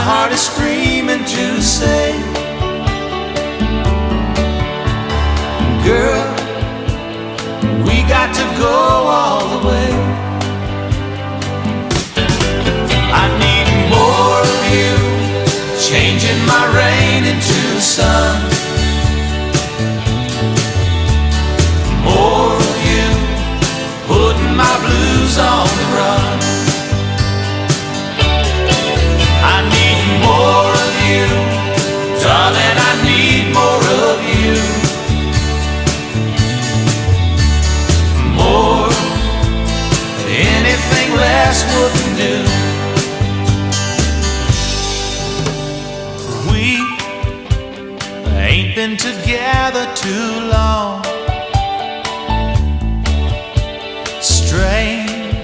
heart is screaming to say, girl, we got to go all the way. I need more of you, changing my rain into sun. More of you, putting my blues on the run. I need more of you, darling, I need more of you. More, anything less wouldn't do. We ain't been together too long,